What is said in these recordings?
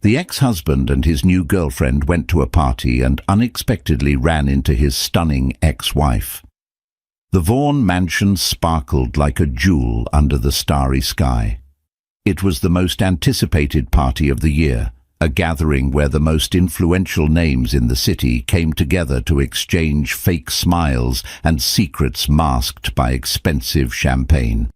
The ex-husband and his new girlfriend went to a party and unexpectedly ran into his stunning ex-wife. The Vaughan mansion sparkled like a jewel under the starry sky. It was the most anticipated party of the year, a gathering where the most influential names in the city came together to exchange fake smiles and secrets masked by expensive champagne.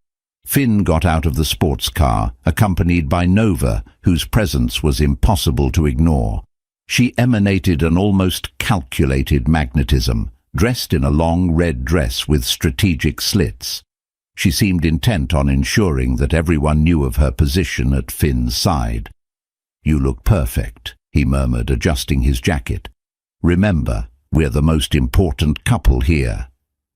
Finn got out of the sports car, accompanied by Nova, whose presence was impossible to ignore. She emanated an almost calculated magnetism, dressed in a long red dress with strategic slits. She seemed intent on ensuring that everyone knew of her position at Finn's side. "You look perfect," he murmured, adjusting his jacket. "Remember, we're the most important couple here."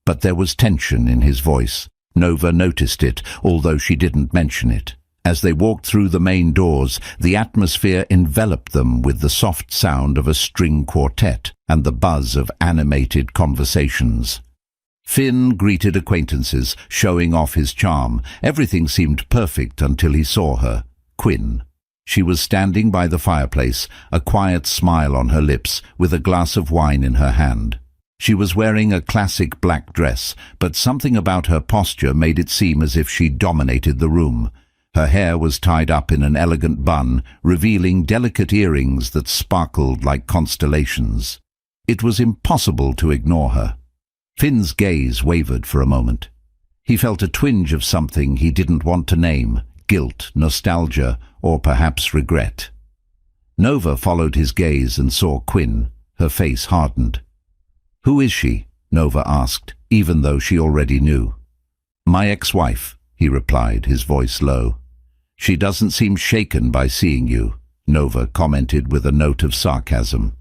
But there was tension in his voice. Nova noticed it, although she didn't mention it. As they walked through the main doors, the atmosphere enveloped them with the soft sound of a string quartet and the buzz of animated conversations. Finn greeted acquaintances, showing off his charm. Everything seemed perfect until he saw her, Quinn. She was standing by the fireplace, a quiet smile on her lips, with a glass of wine in her hand. She was wearing a classic black dress, but something about her posture made it seem as if she dominated the room. Her hair was tied up in an elegant bun, revealing delicate earrings that sparkled like constellations. It was impossible to ignore her. Finn's gaze wavered for a moment. He felt a twinge of something he didn't want to name: guilt, nostalgia, or perhaps regret. Nova followed his gaze and saw Quinn. Her face hardened. "Who is she?" Nova asked, even though she already knew. "My ex-wife," he replied, his voice low. "She doesn't seem shaken by seeing you," Nova commented with a note of sarcasm.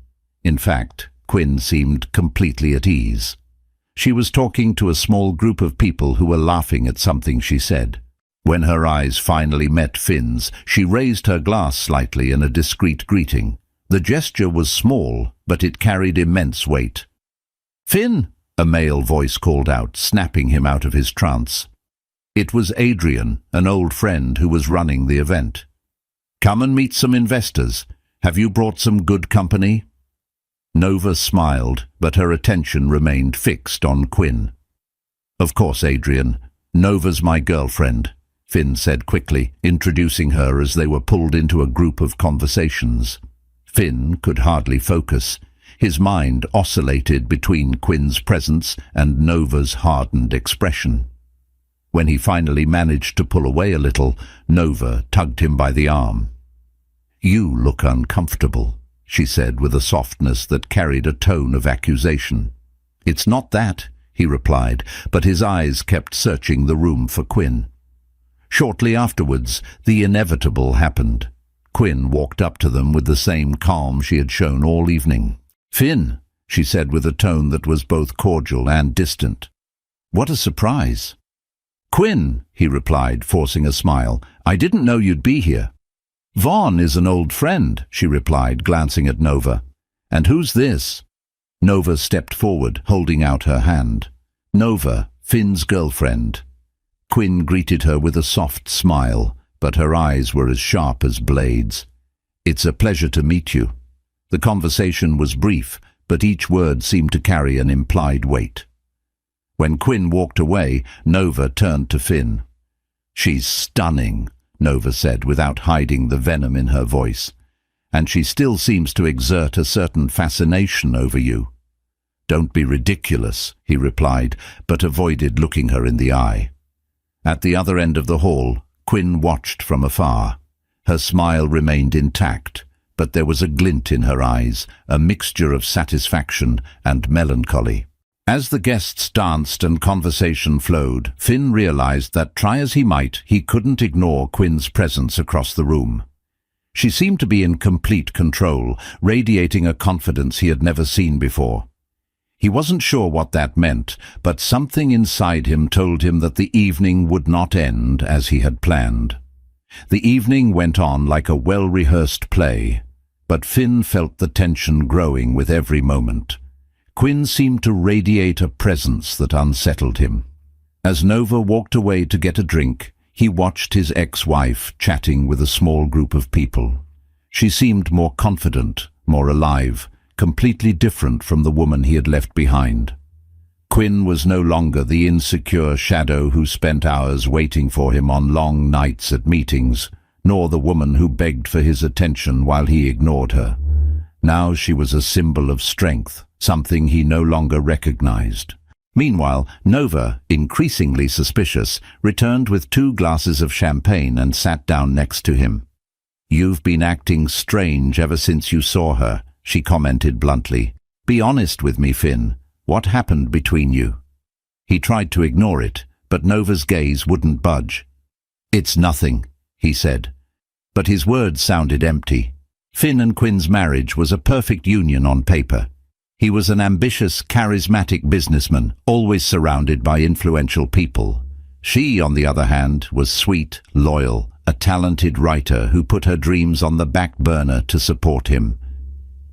In fact, Quinn seemed completely at ease. She was talking to a small group of people who were laughing at something she said. When her eyes finally met Finn's, she raised her glass slightly in a discreet greeting. The gesture was small, but it carried immense weight. "Finn!" a male voice called out, snapping him out of his trance. It was Adrian, an old friend who was running the event. "Come and meet some investors. Have you brought some good company?" Nova smiled, but her attention remained fixed on Quinn. "Of course, Adrian. Nova's my girlfriend," Finn said quickly, introducing her as they were pulled into a group of conversations. Finn could hardly focus. His mind oscillated between Quinn's presence and Nova's hardened expression. When he finally managed to pull away a little, Nova tugged him by the arm. "You look uncomfortable," she said with a softness that carried a tone of accusation. "It's not that," he replied, but his eyes kept searching the room for Quinn. Shortly afterwards, the inevitable happened. Quinn walked up to them with the same calm she had shown all evening. "Finn," she said with a tone that was both cordial and distant. "What a surprise." "Quinn," he replied, forcing a smile, "I didn't know you'd be here." "Vaughn is an old friend," she replied, glancing at Nova. "And who's this?" Nova stepped forward, holding out her hand. "Nova, Finn's girlfriend." Quinn greeted her with a soft smile, but her eyes were as sharp as blades. "It's a pleasure to meet you." The conversation was brief, but each word seemed to carry an implied weight. When Quinn walked away, Nova turned to Finn. "She's stunning," Nova said without hiding the venom in her voice. "And she still seems to exert a certain fascination over you." "Don't be ridiculous," he replied, but avoided looking her in the eye. At the other end of the hall, Quinn watched from afar. Her smile remained intact, but there was a glint in her eyes, a mixture of satisfaction and melancholy. As the guests danced and conversation flowed, Finn realized that, try as he might, he couldn't ignore Quinn's presence across the room. She seemed to be in complete control, radiating a confidence he had never seen before. He wasn't sure what that meant, but something inside him told him that the evening would not end as he had planned. The evening went on like a well-rehearsed play, but Finn felt the tension growing with every moment. Quinn seemed to radiate a presence that unsettled him. As Nova walked away to get a drink, he watched his ex-wife chatting with a small group of people. She seemed more confident, more alive, completely different from the woman he had left behind. Quinn was no longer the insecure shadow who spent hours waiting for him on long nights at meetings, nor the woman who begged for his attention while he ignored her. Now she was a symbol of strength, something he no longer recognized. Meanwhile, Nova, increasingly suspicious, returned with 2 glasses of champagne and sat down next to him. "You've been acting strange ever since you saw her," she commented bluntly. "Be honest with me, Finn. What happened between you?" He tried to ignore it, but Nova's gaze wouldn't budge. "It's nothing," he said. But his words sounded empty. Finn and Quinn's marriage was a perfect union on paper. He was an ambitious, charismatic businessman, always surrounded by influential people. She, on the other hand, was sweet, loyal, a talented writer who put her dreams on the back burner to support him.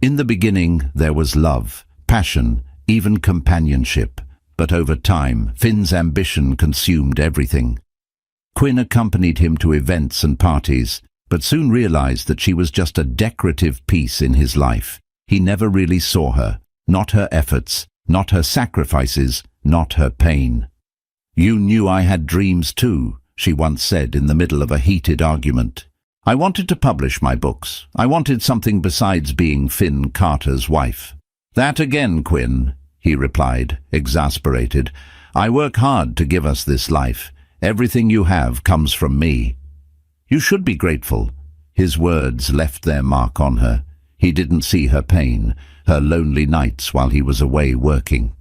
In the beginning, there was love, passion, even companionship, but over time, Finn's ambition consumed everything. Quinn accompanied him to events and parties, but soon realized that she was just a decorative piece in his life. He never really saw her, not her efforts, not her sacrifices, not her pain. "You knew I had dreams too," she once said in the middle of a heated argument. "I wanted to publish my books. I wanted something besides being Finn Carter's wife." "That again, Quinn," he replied, exasperated. "I work hard to give us this life. Everything you have comes from me." "You should be grateful." His words left their mark on her. He didn't see her pain, her lonely nights while he was away working.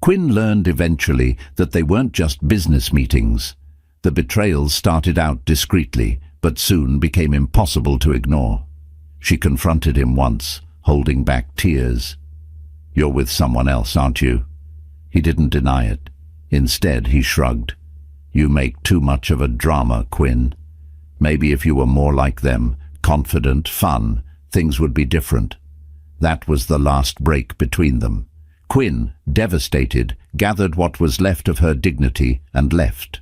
Quinn learned eventually that they weren't just business meetings. The betrayals started out discreetly, but soon became impossible to ignore. She confronted him once, holding back tears. "You're with someone else, aren't you?" He didn't deny it. Instead, he shrugged. "You make too much of a drama, Quinn. Maybe if you were more like them, confident, fun, things would be different." That was the last break between them. Quinn, devastated, gathered what was left of her dignity and left.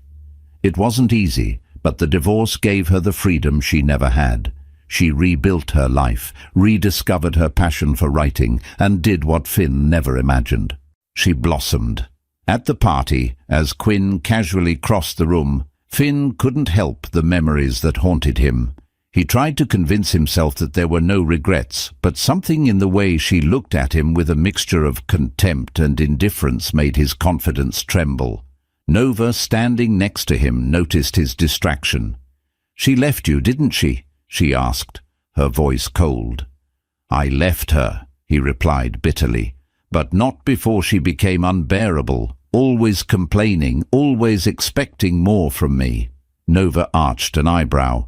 It wasn't easy, but the divorce gave her the freedom she never had. She rebuilt her life, rediscovered her passion for writing, and did what Finn never imagined. She blossomed. At the party, as Quinn casually crossed the room, Finn couldn't help the memories that haunted him. He tried to convince himself that there were no regrets, but something in the way she looked at him with a mixture of contempt and indifference made his confidence tremble. Nova, standing next to him, noticed his distraction. "She left you, didn't she?" she asked, her voice cold. "I left her," he replied bitterly, "but not before she became unbearable, always complaining, always expecting more from me." Nova arched an eyebrow.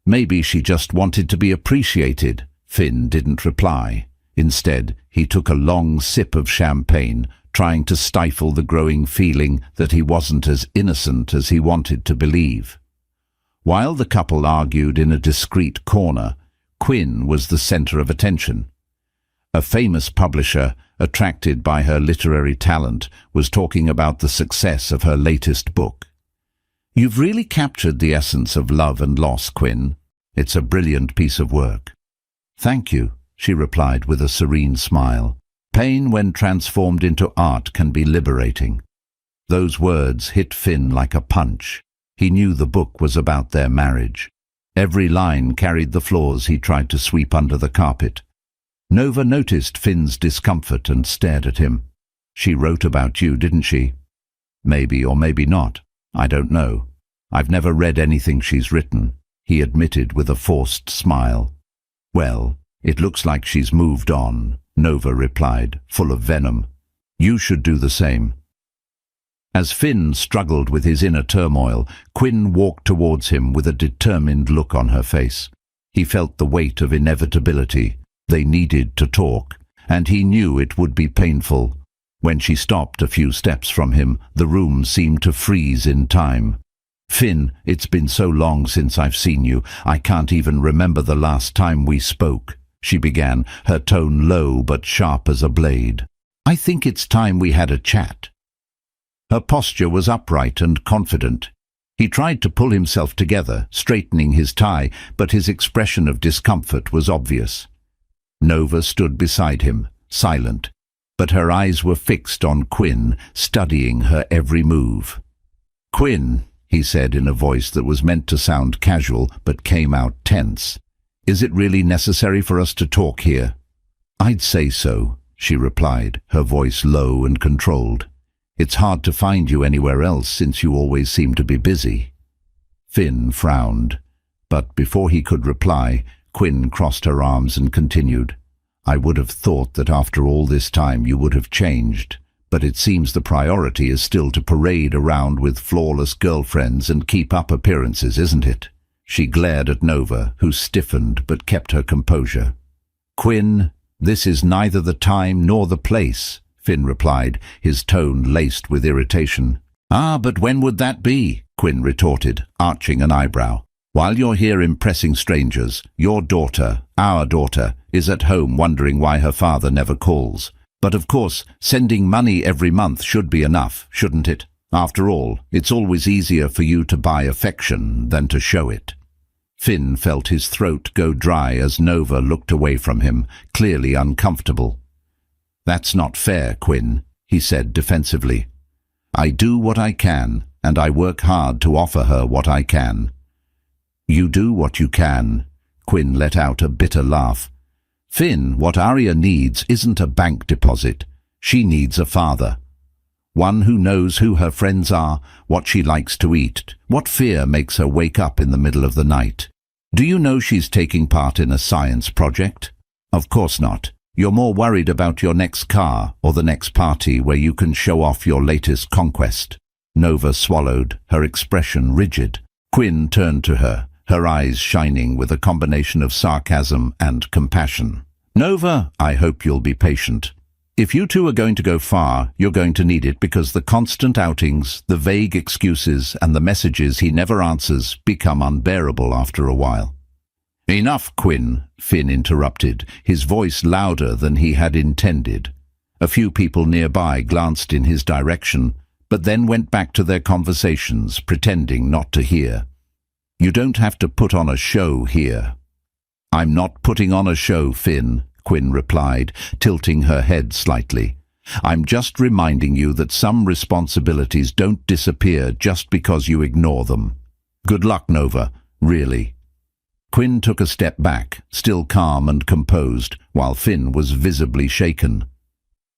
"Maybe she just wanted to be appreciated." Finn didn't reply. Instead, he took a long sip of champagne, trying to stifle the growing feeling that he wasn't as innocent as he wanted to believe. While the couple argued in a discreet corner, Quinn was the center of attention. A famous publisher, attracted by her literary talent, was talking about the success of her latest book. "You've really captured the essence of love and loss, Quinn. It's a brilliant piece of work." "Thank you," she replied with a serene smile. "Pain, when transformed into art, can be liberating." Those words hit Finn like a punch. He knew the book was about their marriage. Every line carried the flaws he tried to sweep under the carpet. Nova noticed Finn's discomfort and stared at him. "She wrote about you, didn't she?" "Maybe or maybe not. I don't know. I've never read anything she's written," he admitted with a forced smile. "Well, it looks like she's moved on," Nova replied, full of venom. "You should do the same." As Finn struggled with his inner turmoil, Quinn walked towards him with a determined look on her face. He felt the weight of inevitability. They needed to talk, and he knew it would be painful. When she stopped a few steps from him, the room seemed to freeze in time. "Finn, it's been so long since I've seen you. I can't even remember the last time we spoke," she began, her tone low but sharp as a blade. "I think it's time we had a chat." Her posture was upright and confident. He tried to pull himself together, straightening his tie, but his expression of discomfort was obvious. Nova stood beside him, silent, but her eyes were fixed on Quinn, studying her every move. "Quinn," he said in a voice that was meant to sound casual but came out tense, "is it really necessary for us to talk here?" "I'd say so," she replied, her voice low and controlled. "It's hard to find you anywhere else since you always seem to be busy." Finn frowned, but before he could reply, Quinn crossed her arms and continued, "I would have thought that after all this time you would have changed, but it seems the priority is still to parade around with flawless girlfriends and keep up appearances, isn't it?" She glared at Nova, who stiffened but kept her composure. "Quinn, this is neither the time nor the place," Finn replied, his tone laced with irritation. "Ah, but when would that be?" Quinn retorted, arching an eyebrow. "While you're here impressing strangers, your daughter, our daughter, is at home wondering why her father never calls. But of course, sending money every month should be enough, shouldn't it? After all, it's always easier for you to buy affection than to show it." Finn felt his throat go dry as Nova looked away from him, clearly uncomfortable. "That's not fair, Quinn," he said defensively. "I do what I can, and I work hard to offer her what I can." "You do what you can," Quinn let out a bitter laugh. "Finn, what Arya needs isn't a bank deposit. She needs a father. One who knows who her friends are, what she likes to eat, what fear makes her wake up in the middle of the night. Do you know she's taking part in a science project? Of course not. You're more worried about your next car or the next party where you can show off your latest conquest." Nova swallowed, her expression rigid. Quinn turned to her, her eyes shining with a combination of sarcasm and compassion. "Nova, I hope you'll be patient. If you two are going to go far, you're going to need it because the constant outings, the vague excuses, and the messages he never answers become unbearable after a while." "Enough, Quinn," Finn interrupted, his voice louder than he had intended. A few people nearby glanced in his direction, but then went back to their conversations, pretending not to hear. "You don't have to put on a show here." "I'm not putting on a show, Finn," Quinn replied, tilting her head slightly. "I'm just reminding you that some responsibilities don't disappear just because you ignore them. Good luck, Nova, really." Quinn took a step back, still calm and composed, while Finn was visibly shaken.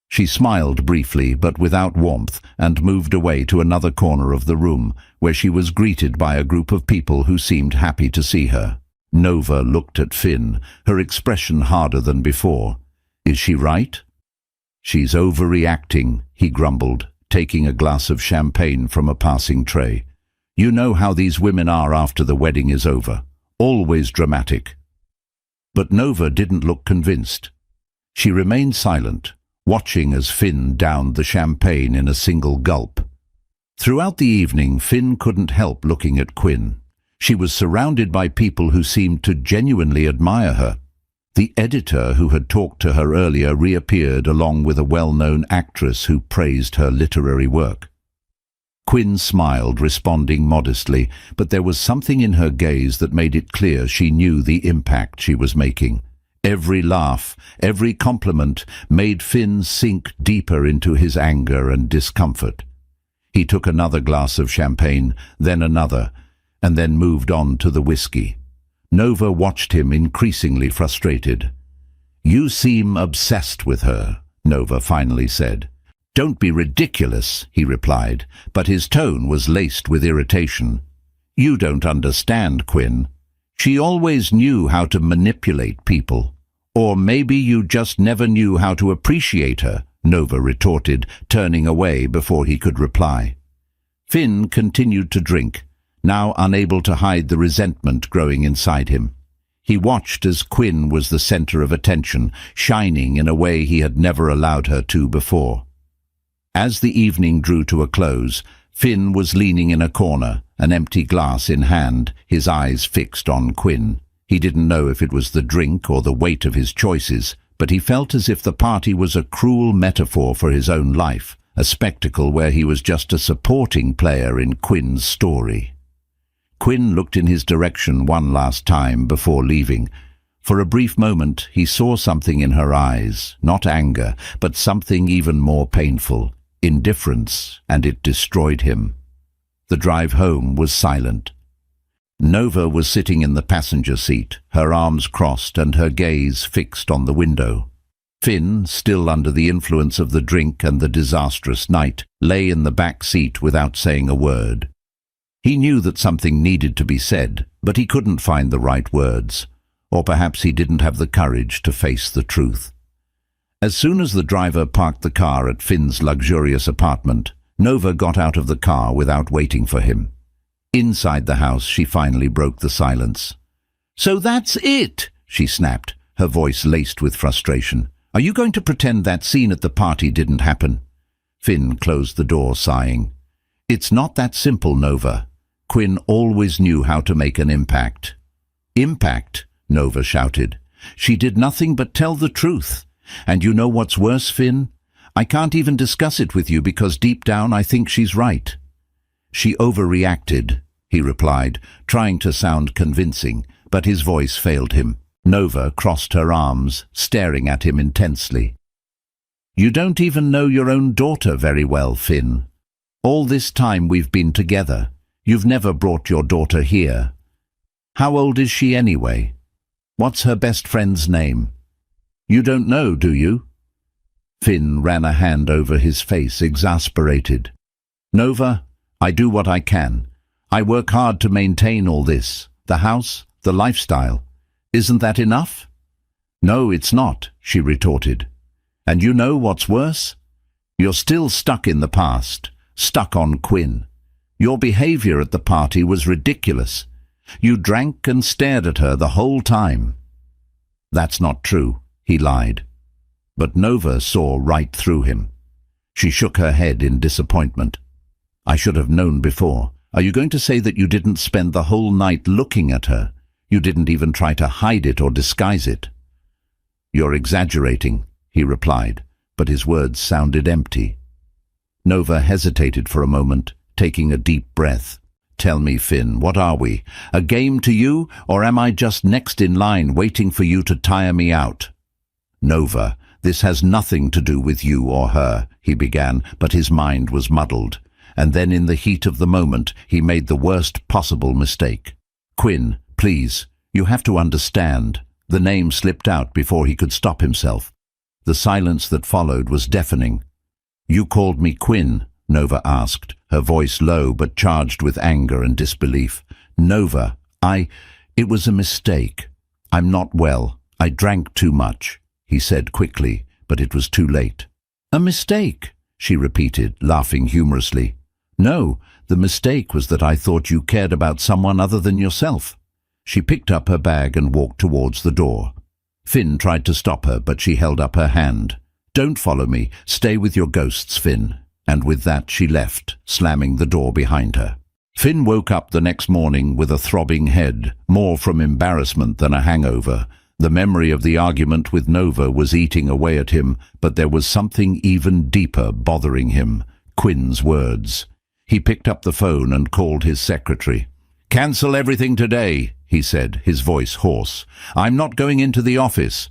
She smiled briefly, but without warmth, and moved away to another corner of the room, where she was greeted by a group of people who seemed happy to see her. Nova looked at Finn, her expression harder than before. "Is she right?" "She's overreacting," he grumbled, taking a glass of champagne from a passing tray. "You know how these women are after the wedding is over. Always dramatic." But Nova didn't look convinced. She remained silent, watching as Finn downed the champagne in a single gulp. Throughout the evening, Finn couldn't help looking at Quinn. She was surrounded by people who seemed to genuinely admire her. The editor who had talked to her earlier reappeared along with a well-known actress who praised her literary work. Quinn smiled, responding modestly, but there was something in her gaze that made it clear she knew the impact she was making. Every laugh, every compliment made Finn sink deeper into his anger and discomfort. He took another glass of champagne, then another, and then moved on to the whiskey. Nova watched him, increasingly frustrated. "You seem obsessed with her," Nova finally said. "Don't be ridiculous," he replied, but his tone was laced with irritation. "You don't understand, Quinn. She always knew how to manipulate people. Or maybe you just never knew how to appreciate her," Nova retorted, turning away before he could reply. Finn continued to drink, now unable to hide the resentment growing inside him. He watched as Quinn was the center of attention, shining in a way he had never allowed her to before. As the evening drew to a close, Finn was leaning in a corner, an empty glass in hand, his eyes fixed on Quinn. He didn't know if it was the drink or the weight of his choices, but he felt as if the party was a cruel metaphor for his own life, a spectacle where he was just a supporting player in Quinn's story. Quinn looked in his direction one last time before leaving. For a brief moment he saw something in her eyes, not anger, but something even more painful, indifference, and it destroyed him. The drive home was silent. Nova was sitting in the passenger seat, her arms crossed and her gaze fixed on the window. Finn, still under the influence of the drink and the disastrous night, lay in the back seat without saying a word. He knew that something needed to be said, but he couldn't find the right words. Or perhaps he didn't have the courage to face the truth. As soon as the driver parked the car at Finn's luxurious apartment, Nova got out of the car without waiting for him. Inside the house, she finally broke the silence. "So that's it," she snapped, her voice laced with frustration. "Are you going to pretend that scene at the party didn't happen?" Finn closed the door, sighing. "It's not that simple, Nova. Quinn always knew how to make an impact." "Impact?" Nova shouted. "She did nothing but tell the truth. And you know what's worse, Finn? I can't even discuss it with you because deep down I think she's right." "She overreacted," he replied, trying to sound convincing, but his voice failed him. Nova crossed her arms, staring at him intensely. "You don't even know your own daughter very well, Finn. All this time we've been together. You've never brought your daughter here. How old is she anyway? What's her best friend's name? You don't know, do you?" Finn ran a hand over his face, exasperated. "Nova, I do what I can. I work hard to maintain all this. The house, the lifestyle. Isn't that enough?" "No, it's not," she retorted. "And you know what's worse? You're still stuck in the past, stuck on Quinn. Your behavior at the party was ridiculous. You drank and stared at her the whole time." "That's not true," he lied. But Nova saw right through him. She shook her head in disappointment. "I should have known before. Are you going to say that you didn't spend the whole night looking at her? You didn't even try to hide it or disguise it?" "You're exaggerating," he replied, but his words sounded empty. Nova hesitated for a moment, taking a deep breath. "Tell me, Finn, what are we? A game to you, or am I just next in line waiting for you to tire me out?" "Nova, this has nothing to do with you or her," he began, but his mind was muddled. And then in the heat of the moment, he made the worst possible mistake. "Quinn, please, you have to understand." The name slipped out before he could stop himself. The silence that followed was deafening. "You called me Quinn?" Nova asked, her voice low but charged with anger and disbelief. "Nova, it was a mistake. I'm not well. I drank too much," he said quickly, but it was too late. "A mistake?" she repeated, laughing humorously. "No, the mistake was that I thought you cared about someone other than yourself." She picked up her bag and walked towards the door. Finn tried to stop her, but she held up her hand. "Don't follow me. Stay with your ghosts, Finn." And with that she left, slamming the door behind her. Finn woke up the next morning with a throbbing head, more from embarrassment than a hangover. The memory of the argument with Nova was eating away at him, but there was something even deeper bothering him: Quinn's words. He picked up the phone and called his secretary. "Cancel everything today," he said, his voice hoarse. "I'm not going into the office."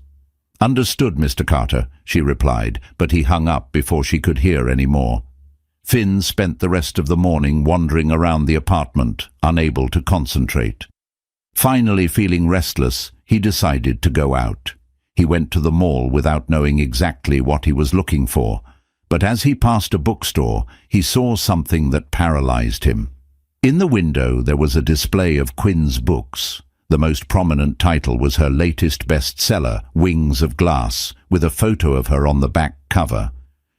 "Understood, Mr. Carter," she replied, but he hung up before she could hear any more. Finn spent the rest of the morning wandering around the apartment, unable to concentrate. Finally feeling restless, he decided to go out. He went to the mall without knowing exactly what he was looking for, but as he passed a bookstore, he saw something that paralyzed him. In the window there was a display of Quinn's books. The most prominent title was her latest bestseller, Wings of Glass, with a photo of her on the back cover.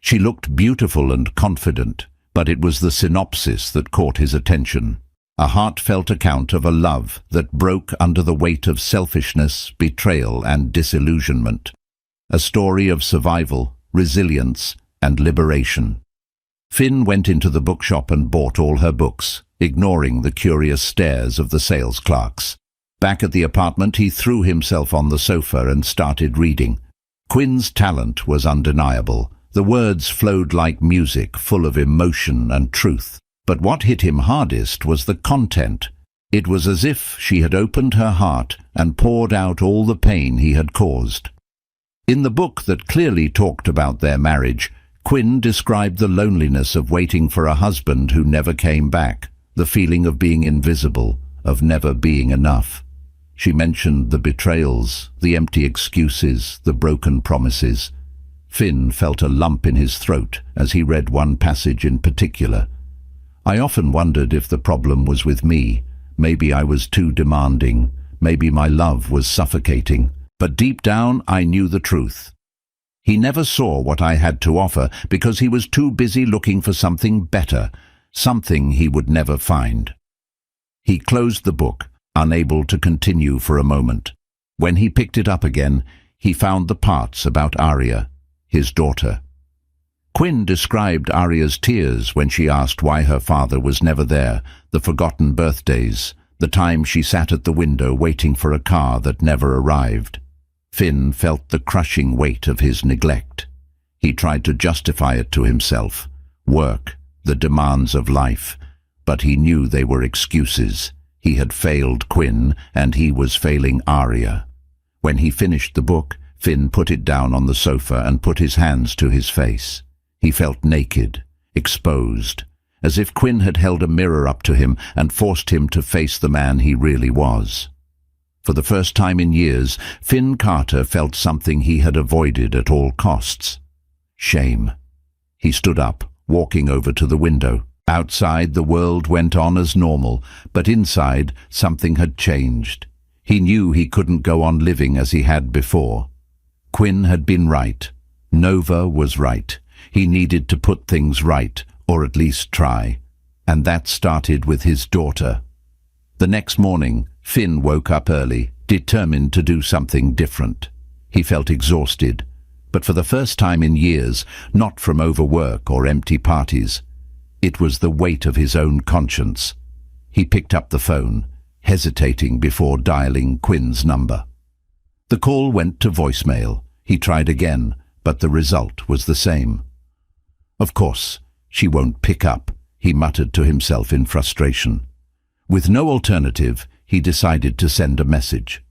She looked beautiful and confident, but it was the synopsis that caught his attention. A heartfelt account of a love that broke under the weight of selfishness, betrayal, and disillusionment. A story of survival, resilience, and liberation. Finn went into the bookshop and bought all her books, ignoring the curious stares of the sales clerks. Back at the apartment, he threw himself on the sofa and started reading. Quinn's talent was undeniable. The words flowed like music, full of emotion and truth. But what hit him hardest was the content. It was as if she had opened her heart and poured out all the pain he had caused. In the book that clearly talked about their marriage, Quinn described the loneliness of waiting for a husband who never came back, the feeling of being invisible, of never being enough. She mentioned the betrayals, the empty excuses, the broken promises. Finn felt a lump in his throat as he read one passage in particular. I often wondered if the problem was with me. Maybe I was too demanding. Maybe my love was suffocating. But deep down, I knew the truth. He never saw what I had to offer because he was too busy looking for something better, something he would never find. He closed the book, unable to continue for a moment. When he picked it up again, he found the parts about Arya, his daughter. Quinn described Arya's tears when she asked why her father was never there, the forgotten birthdays, the time she sat at the window waiting for a car that never arrived. Finn felt the crushing weight of his neglect. He tried to justify it to himself, work, the demands of life, but he knew they were excuses. He had failed Quinn, and he was failing Arya. When he finished the book, Finn put it down on the sofa and put his hands to his face. He felt naked, exposed, as if Quinn had held a mirror up to him and forced him to face the man he really was. For the first time in years, Finn Carter felt something he had avoided at all costs: shame. He stood up, walking over to the window. Outside, the world went on as normal, but inside, something had changed. He knew he couldn't go on living as he had before. Quinn had been right. Nova was right. He needed to put things right, or at least try. And that started with his daughter. The next morning, Finn woke up early, determined to do something different. He felt exhausted, but for the first time in years, not from overwork or empty parties. It was the weight of his own conscience. He picked up the phone, hesitating before dialing Quinn's number. The call went to voicemail. He tried again, but the result was the same. Of course, she won't pick up, he muttered to himself in frustration. With no alternative, he decided to send a message.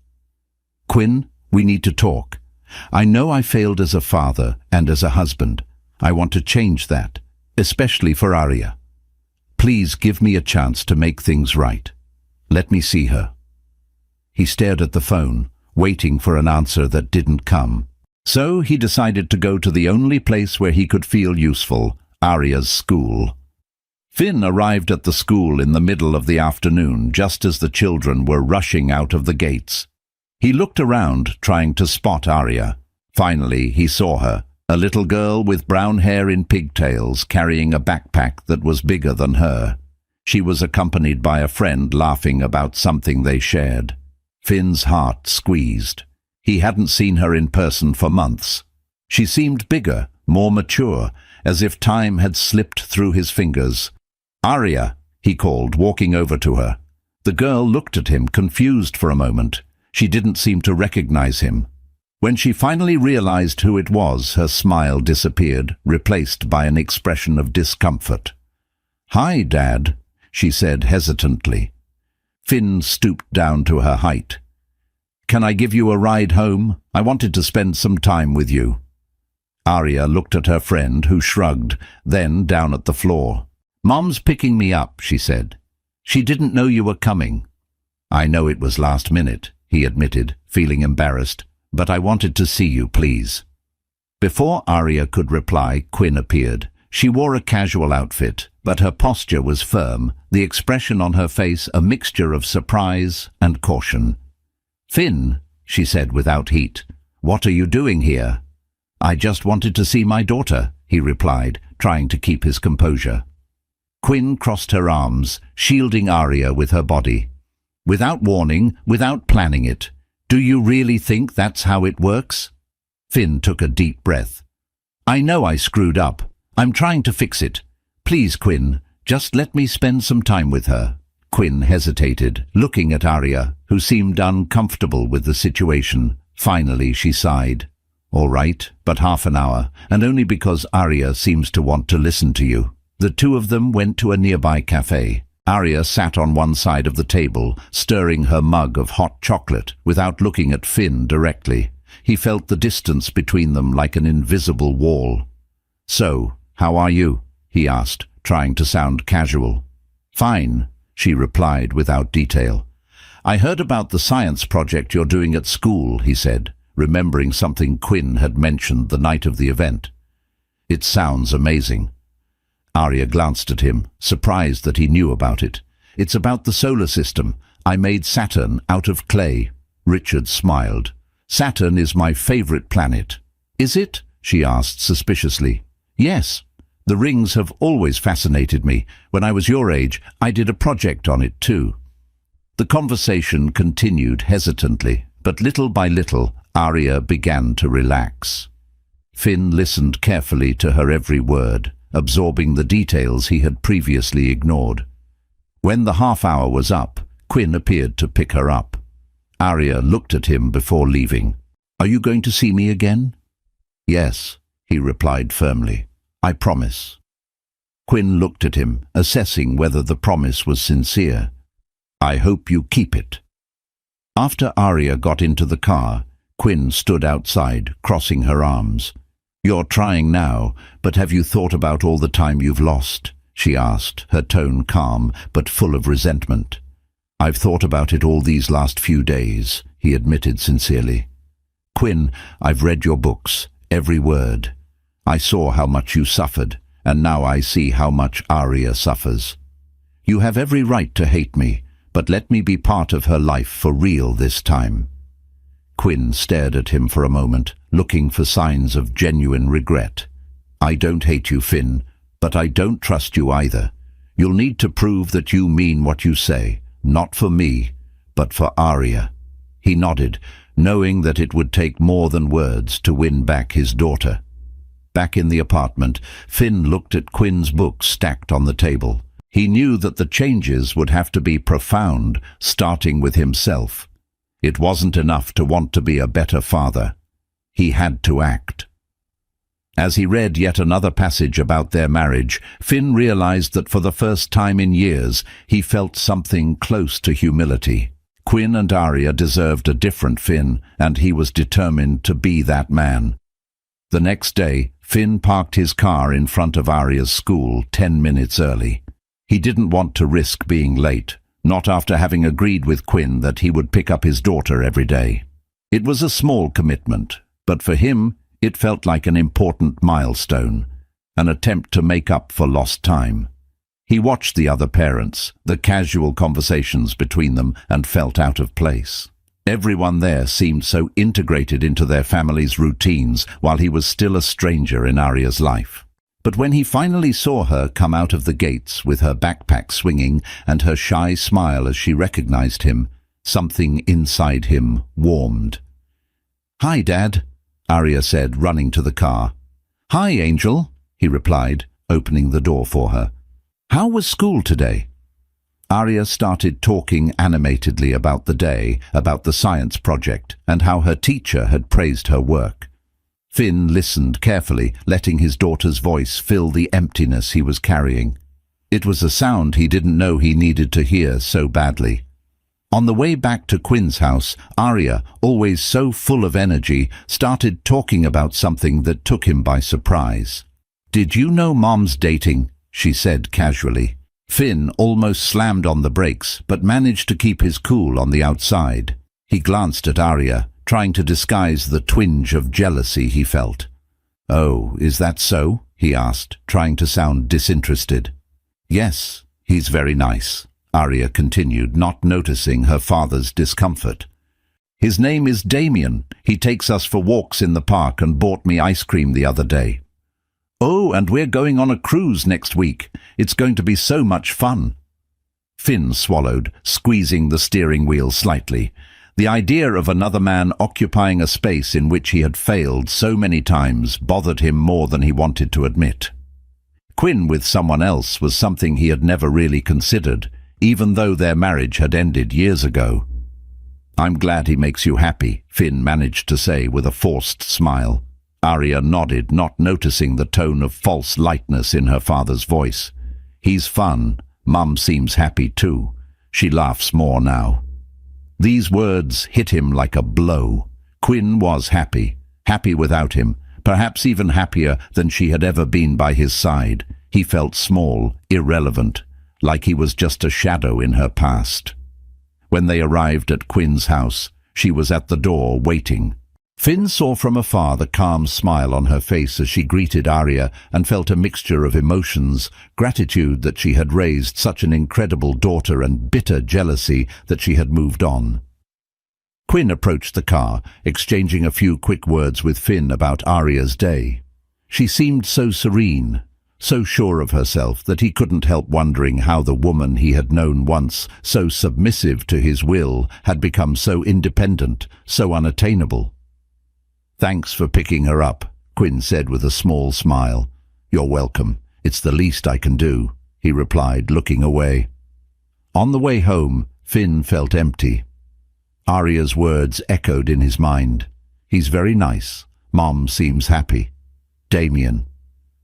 Quinn, we need to talk. I know I failed as a father and as a husband. I want to change that, especially for Arya. Please give me a chance to make things right. Let me see her. He stared at the phone, waiting for an answer that didn't come. So he decided to go to the only place where he could feel useful, Arya's school. Finn arrived at the school in the middle of the afternoon, just as the children were rushing out of the gates. He looked around, trying to spot Arya. Finally, he saw her, a little girl with brown hair in pigtails, carrying a backpack that was bigger than her. She was accompanied by a friend laughing about something they shared. Finn's heart squeezed. He hadn't seen her in person for months. She seemed bigger, more mature, as if time had slipped through his fingers. "Arya," he called, walking over to her. The girl looked at him, confused for a moment. She didn't seem to recognize him. When she finally realized who it was, her smile disappeared, replaced by an expression of discomfort. "Hi, Dad," she said hesitantly. Finn stooped down to her height. "Can I give you a ride home? I wanted to spend some time with you." Arya looked at her friend, who shrugged, then down at the floor. "Mom's picking me up," she said. "She didn't know you were coming." "I know it was last minute," he admitted, feeling embarrassed, "but I wanted to see you, please." Before Arya could reply, Quinn appeared. She wore a casual outfit, but her posture was firm, the expression on her face a mixture of surprise and caution. "Finn," she said without heat, "what are you doing here?" "I just wanted to see my daughter," he replied, trying to keep his composure. Quinn crossed her arms, shielding Arya with her body. "Without warning, without planning it. Do you really think that's how it works?" Finn took a deep breath. "I know I screwed up. I'm trying to fix it. Please, Quinn, just let me spend some time with her." Quinn hesitated, looking at Arya, who seemed uncomfortable with the situation. Finally, she sighed. "All right, but half an hour, and only because Arya seems to want to listen to you." The two of them went to a nearby cafe. Arya sat on one side of the table, stirring her mug of hot chocolate without looking at Finn directly. He felt the distance between them like an invisible wall. "So, how are you?" he asked, trying to sound casual. "Fine," she replied without detail. "I heard about the science project you're doing at school," he said, remembering something Quinn had mentioned the night of the event. "It sounds amazing." Arya glanced at him, surprised that he knew about it. "It's about the solar system. I made Saturn out of clay." Richard smiled. "Saturn is my favorite planet." "Is it?" she asked suspiciously. "Yes. The rings have always fascinated me. When I was your age, I did a project on it too." The conversation continued hesitantly, but little by little, Arya began to relax. Finn listened carefully to her every word, absorbing the details he had previously ignored. When the half-hour was up, Quinn appeared to pick her up. Arya looked at him before leaving. "Are you going to see me again?" "Yes," he replied firmly. "I promise." Quinn looked at him, assessing whether the promise was sincere. "I hope you keep it." After Arya got into the car, Quinn stood outside, crossing her arms. "You're trying now, but have you thought about all the time you've lost?" she asked, her tone calm but full of resentment. "I've thought about it all these last few days," he admitted sincerely. "Quinn, I've read your books, every word. I saw how much you suffered, and now I see how much Arya suffers. You have every right to hate me, but let me be part of her life for real this time." Quinn stared at him for a moment, looking for signs of genuine regret. "I don't hate you, Finn, but I don't trust you either. You'll need to prove that you mean what you say, not for me, but for Arya." He nodded, knowing that it would take more than words to win back his daughter. Back in the apartment, Finn looked at Quinn's books stacked on the table. He knew that the changes would have to be profound, starting with himself. It wasn't enough to want to be a better father. He had to act. As he read yet another passage about their marriage, Finn realized that for the first time in years, he felt something close to humility. Quinn and Arya deserved a different Finn, and he was determined to be that man. The next day, Finn parked his car in front of Arya's school 10 minutes early. He didn't want to risk being late, not after having agreed with Quinn that he would pick up his daughter every day. It was a small commitment, but for him, it felt like an important milestone, an attempt to make up for lost time. He watched the other parents, the casual conversations between them, and felt out of place. Everyone there seemed so integrated into their family's routines while he was still a stranger in Arya's life. But when he finally saw her come out of the gates with her backpack swinging and her shy smile as she recognized him, something inside him warmed. "Hi, Dad," Arya said, running to the car. "Hi, Angel," he replied, opening the door for her. "How was school today?" Arya started talking animatedly about the day, about the science project, and how her teacher had praised her work. Finn listened carefully, letting his daughter's voice fill the emptiness he was carrying. It was a sound he didn't know he needed to hear so badly. On the way back to Quinn's house, Arya, always so full of energy, started talking about something that took him by surprise. "Did you know Mom's dating?" she said casually. Finn almost slammed on the brakes, but managed to keep his cool on the outside. He glanced at Arya, trying to disguise the twinge of jealousy he felt. "Oh, is that so?" he asked, trying to sound disinterested. "Yes, he's very nice," Arya continued, not noticing her father's discomfort. "His name is Damien. He takes us for walks in the park and bought me ice cream the other day." "Oh, and we're going on a cruise next week. It's going to be so much fun." Finn swallowed, squeezing the steering wheel slightly. The idea of another man occupying a space in which he had failed so many times bothered him more than he wanted to admit. Quinn with someone else was something he had never really considered, even though their marriage had ended years ago. "I'm glad he makes you happy," Finn managed to say with a forced smile. Arya nodded, not noticing the tone of false lightness in her father's voice. "He's fun, Mum seems happy too. She laughs more now. These words hit him like a blow. Quinn was happy, happy without him, perhaps even happier than she had ever been by his side. He felt small, irrelevant, like he was just a shadow in her past. When they arrived at Quinn's house, she was at the door, waiting. Finn saw from afar the calm smile on her face as she greeted Arya and felt a mixture of emotions, gratitude that she had raised such an incredible daughter and bitter jealousy that she had moved on. Quinn approached the car, exchanging a few quick words with Finn about Arya's day. She seemed so serene, so sure of herself that he couldn't help wondering how the woman he had known once, so submissive to his will, had become so independent, so unattainable. "Thanks for picking her up," Quinn said with a small smile. "You're welcome. It's the least I can do," he replied, looking away. On the way home, Finn felt empty. Arya's words echoed in his mind. He's very nice. Mom seems happy. Damien.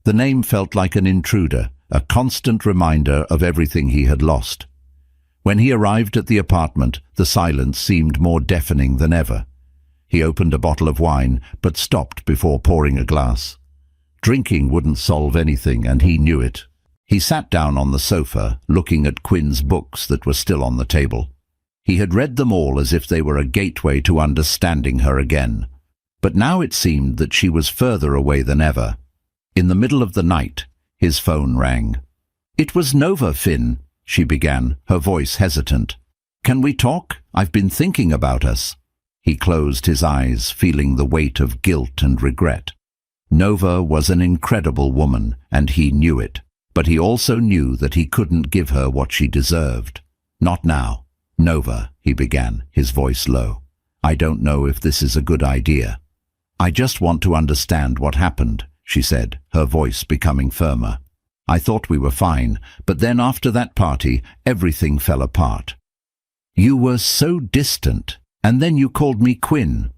The name felt like an intruder, a constant reminder of everything he had lost. When he arrived at the apartment, the silence seemed more deafening than ever. He opened a bottle of wine, but stopped before pouring a glass. Drinking wouldn't solve anything, and he knew it. He sat down on the sofa, looking at Quinn's books that were still on the table. He had read them all as if they were a gateway to understanding her again. But now it seemed that she was further away than ever. In the middle of the night, his phone rang. "It was Nova, Finn," she began, her voice hesitant. "Can we talk? I've been thinking about us." He closed his eyes, feeling the weight of guilt and regret. Nova was an incredible woman, and he knew it. But he also knew that he couldn't give her what she deserved. Not now. "Nova," he began, his voice low. "I don't know if this is a good idea." "I just want to understand what happened," she said, her voice becoming firmer. "I thought we were fine, but then after that party, everything fell apart. You were so distant. And then you called me Quinn."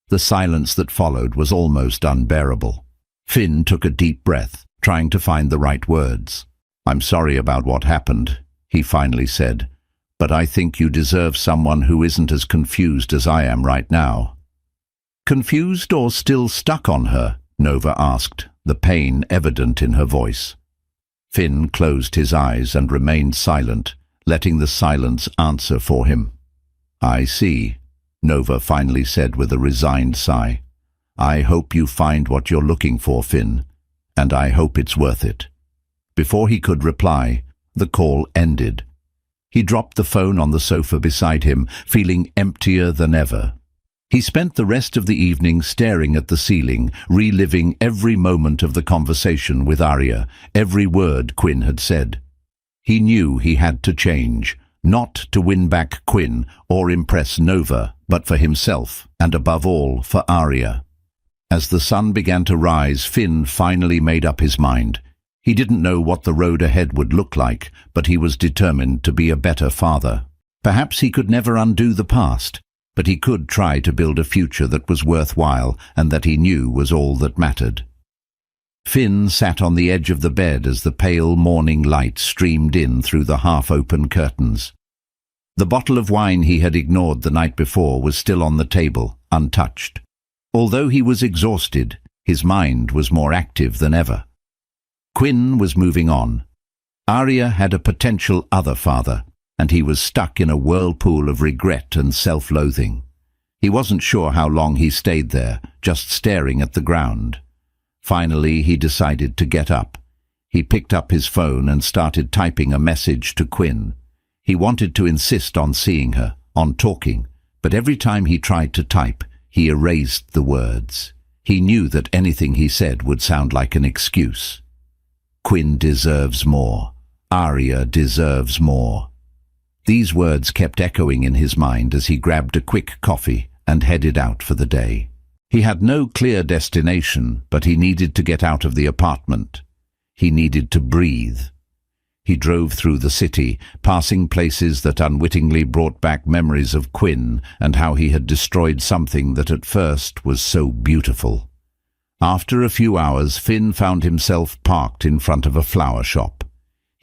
The silence that followed was almost unbearable. Finn took a deep breath, trying to find the right words. "I'm sorry about what happened," he finally said, "but I think you deserve someone who isn't as confused as I am right now." "Confused or still stuck on her?" Nova asked, the pain evident in her voice. Finn closed his eyes and remained silent, letting the silence answer for him. "I see," Nova finally said with a resigned sigh. "I hope you find what you're looking for, Finn, and I hope it's worth it." Before he could reply, the call ended. He dropped the phone on the sofa beside him, feeling emptier than ever. He spent the rest of the evening staring at the ceiling, reliving every moment of the conversation with Arya, every word Quinn had said. He knew he had to change. Not to win back Quinn or impress Nova, but for himself, and above all, for Arya. As the sun began to rise, Finn finally made up his mind. He didn't know what the road ahead would look like, but he was determined to be a better father. Perhaps he could never undo the past, but he could try to build a future that was worthwhile and that he knew was all that mattered. Finn sat on the edge of the bed as the pale morning light streamed in through the half-open curtains. The bottle of wine he had ignored the night before was still on the table, untouched. Although he was exhausted, his mind was more active than ever. Quinn was moving on. Arya had a potential other father, and he was stuck in a whirlpool of regret and self-loathing. He wasn't sure how long he stayed there, just staring at the ground. Finally, he decided to get up. He picked up his phone and started typing a message to Quinn. He wanted to insist on seeing her, on talking, but every time he tried to type, he erased the words. He knew that anything he said would sound like an excuse. Quinn deserves more. Arya deserves more. These words kept echoing in his mind as he grabbed a quick coffee and headed out for the day. He had no clear destination, but he needed to get out of the apartment. He needed to breathe. He drove through the city, passing places that unwittingly brought back memories of Quinn and how he had destroyed something that at first was so beautiful. After a few hours, Finn found himself parked in front of a flower shop.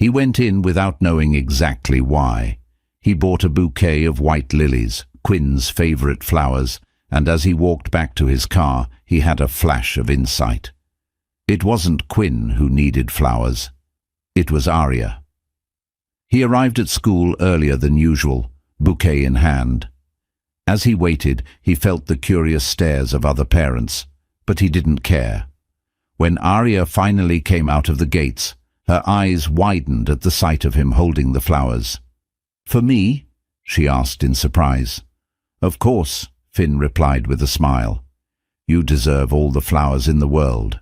He went in without knowing exactly why. He bought a bouquet of white lilies, Quinn's favorite flowers, and as he walked back to his car, he had a flash of insight. It wasn't Quinn who needed flowers. It was Arya. He arrived at school earlier than usual, bouquet in hand. As he waited, he felt the curious stares of other parents, but he didn't care. When Arya finally came out of the gates, her eyes widened at the sight of him holding the flowers. "For me?" she asked in surprise. "Of course," Finn replied with a smile. "You deserve all the flowers in the world."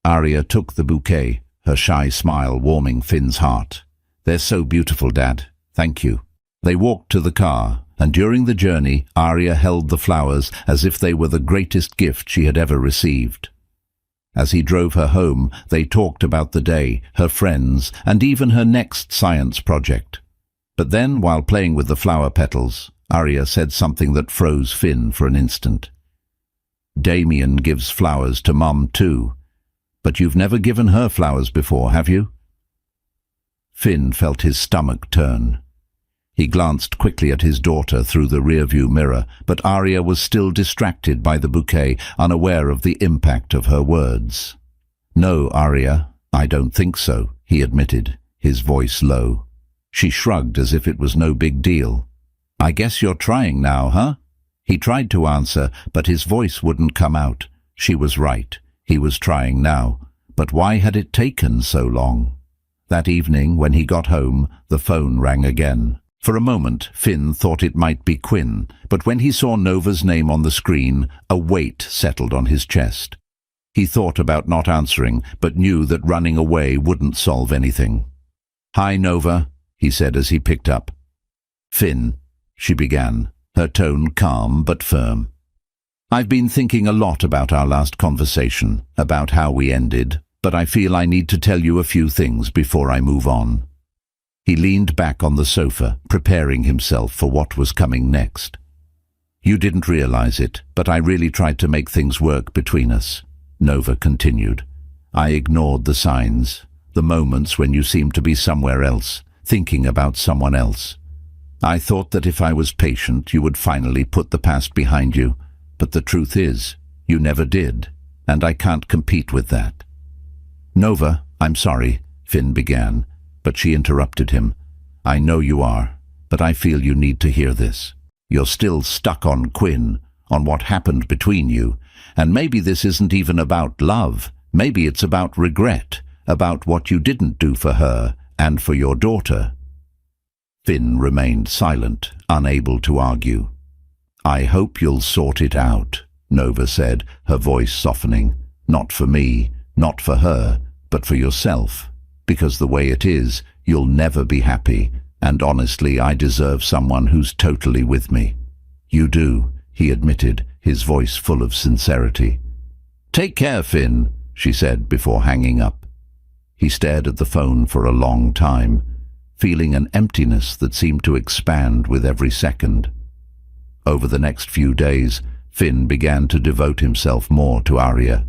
Arya took the bouquet, her shy smile warming Finn's heart. "They're so beautiful, Dad. Thank you." They walked to the car, and during the journey, Arya held the flowers as if they were the greatest gift she had ever received. As he drove her home, they talked about the day, her friends, and even her next science project. But then, while playing with the flower petals, Arya said something that froze Finn for an instant. "Damien gives flowers to Mum too. But you've never given her flowers before, have you?" Finn felt his stomach turn. He glanced quickly at his daughter through the rearview mirror, but Arya was still distracted by the bouquet, unaware of the impact of her words. "No, Arya, I don't think so," he admitted, his voice low. She shrugged as if it was no big deal. "I guess you're trying now, huh?" He tried to answer, but his voice wouldn't come out. She was right. He was trying now. But why had it taken so long? That evening, when he got home, the phone rang again. For a moment, Finn thought it might be Quinn, but when he saw Nova's name on the screen, a weight settled on his chest. He thought about not answering, but knew that running away wouldn't solve anything. "Hi, Nova," he said as he picked up. "Finn," she began, her tone calm but firm. "I've been thinking a lot about our last conversation, about how we ended, but I feel I need to tell you a few things before I move on." He leaned back on the sofa, preparing himself for what was coming next. "You didn't realize it, but I really tried to make things work between us," Nova continued. "I ignored the signs, the moments when you seemed to be somewhere else, thinking about someone else. I thought that if I was patient, you would finally put the past behind you, but the truth is, you never did, and I can't compete with that." "Nova, I'm sorry," Finn began, but she interrupted him. "I know you are, but I feel you need to hear this. You're still stuck on Quinn, on what happened between you, and maybe this isn't even about love. Maybe it's about regret, about what you didn't do for her and for your daughter." Finn remained silent, unable to argue. "I hope you'll sort it out," Nova said, her voice softening. "Not for me, not for her, but for yourself. Because the way it is, you'll never be happy, and honestly, I deserve someone who's totally with me." "You do," he admitted, his voice full of sincerity. "Take care, Finn," she said before hanging up. He stared at the phone for a long time, feeling an emptiness that seemed to expand with every second. Over the next few days, Finn began to devote himself more to Arya.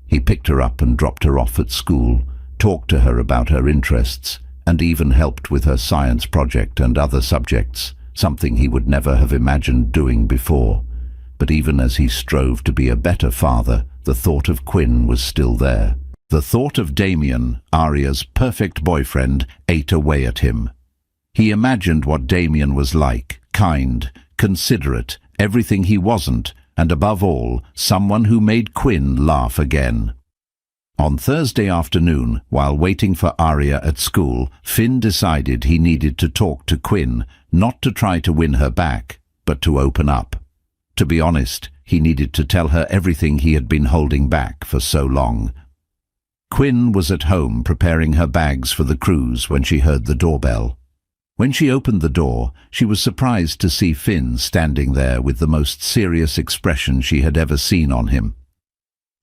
He picked her up and dropped her off at school, talked to her about her interests, and even helped with her science project and other subjects, something he would never have imagined doing before. But even as he strove to be a better father, the thought of Quinn was still there. The thought of Damien, Arya's perfect boyfriend, ate away at him. He imagined what Damien was like, kind, considerate, everything he wasn't, and above all, someone who made Quinn laugh again. On Thursday afternoon, while waiting for Arya at school, Finn decided he needed to talk to Quinn, not to try to win her back, but to open up. To be honest, he needed to tell her everything he had been holding back for so long. Quinn was at home preparing her bags for the cruise when she heard the doorbell. When she opened the door, she was surprised to see Finn standing there with the most serious expression she had ever seen on him.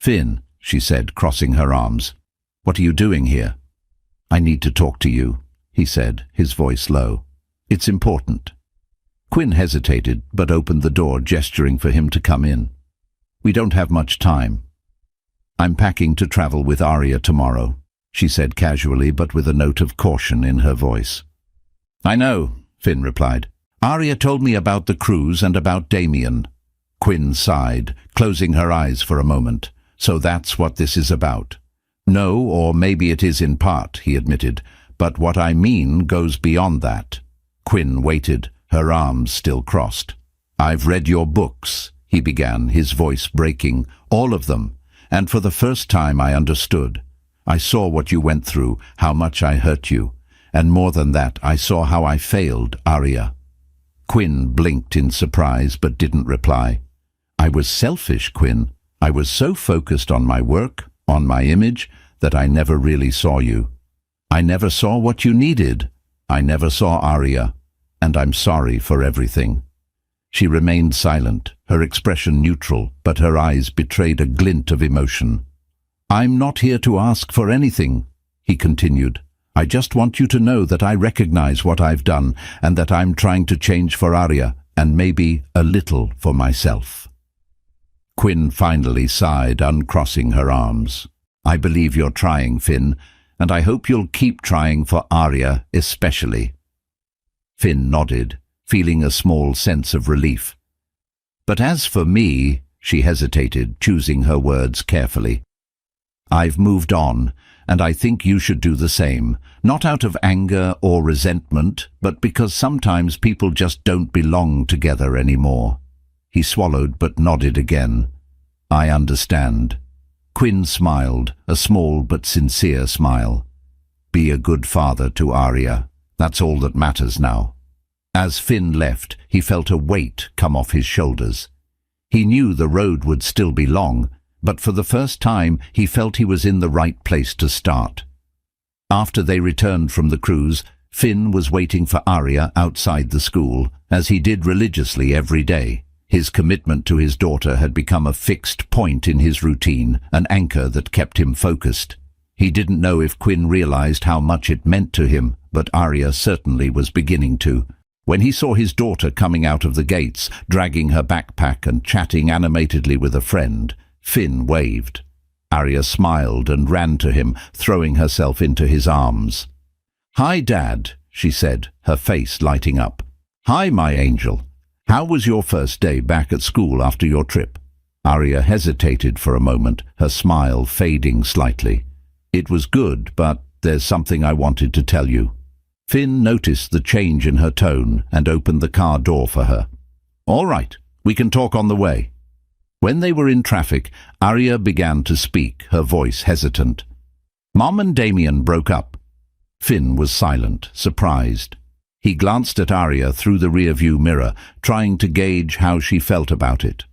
"Finn," she said, crossing her arms, "what are you doing here?" "I need to talk to you," he said, his voice low. "It's important." Quinn hesitated, but opened the door, gesturing for him to come in. "We don't have much time. I'm packing to travel with Arya tomorrow. she said casually but with a note of caution in her voice. I know, Finn replied. Arya told me about the cruise and about Damien. Quinn sighed, closing her eyes for a moment. So that's what this is about. No, or maybe it is in part, he admitted, but what I mean goes beyond that. Quinn waited, her arms still crossed. I've read your books, he began, his voice breaking, all of them, and for the first time I understood. I saw what you went through, how much I hurt you, and more than that, I saw how I failed, Arya. Quinn blinked in surprise but didn't reply. I was selfish, Quinn. I was so focused on my work, on my image, that I never really saw you. I never saw what you needed. I never saw Arya, and I'm sorry for everything. She remained silent, her expression neutral, but her eyes betrayed a glint of emotion. I'm not here to ask for anything, he continued. I just want you to know that I recognize what I've done and that I'm trying to change for Arya and maybe a little for myself. Quinn finally sighed, uncrossing her arms. I believe you're trying, Finn, and I hope you'll keep trying for Arya especially. Finn nodded, feeling a small sense of relief. But as for me, she hesitated, choosing her words carefully. I've moved on, and I think you should do the same, not out of anger or resentment, but because sometimes people just don't belong together anymore. He swallowed but nodded again. I understand. Quinn smiled, a small but sincere smile. Be a good father to Arya. That's all that matters now. As Finn left, he felt a weight come off his shoulders. He knew the road would still be long, but for the first time he felt he was in the right place to start. After they returned from the cruise, Finn was waiting for Arya outside the school, as he did religiously every day. His commitment to his daughter had become a fixed point in his routine, an anchor that kept him focused. He didn't know if Quinn realized how much it meant to him, but Arya certainly was beginning to. When he saw his daughter coming out of the gates, dragging her backpack and chatting animatedly with a friend, Finn waved. Arya smiled and ran to him, throwing herself into his arms. Hi, Dad, she said, her face lighting up. Hi, my angel. How was your first day back at school after your trip? Arya hesitated for a moment, her smile fading slightly. It was good, but there's something I wanted to tell you. Finn noticed the change in her tone and opened the car door for her. All right, we can talk on the way. When they were in traffic, Arya began to speak, her voice hesitant. Mom and Damien broke up. Finn was silent, surprised. He glanced at Arya through the rearview mirror, trying to gauge how she felt about it.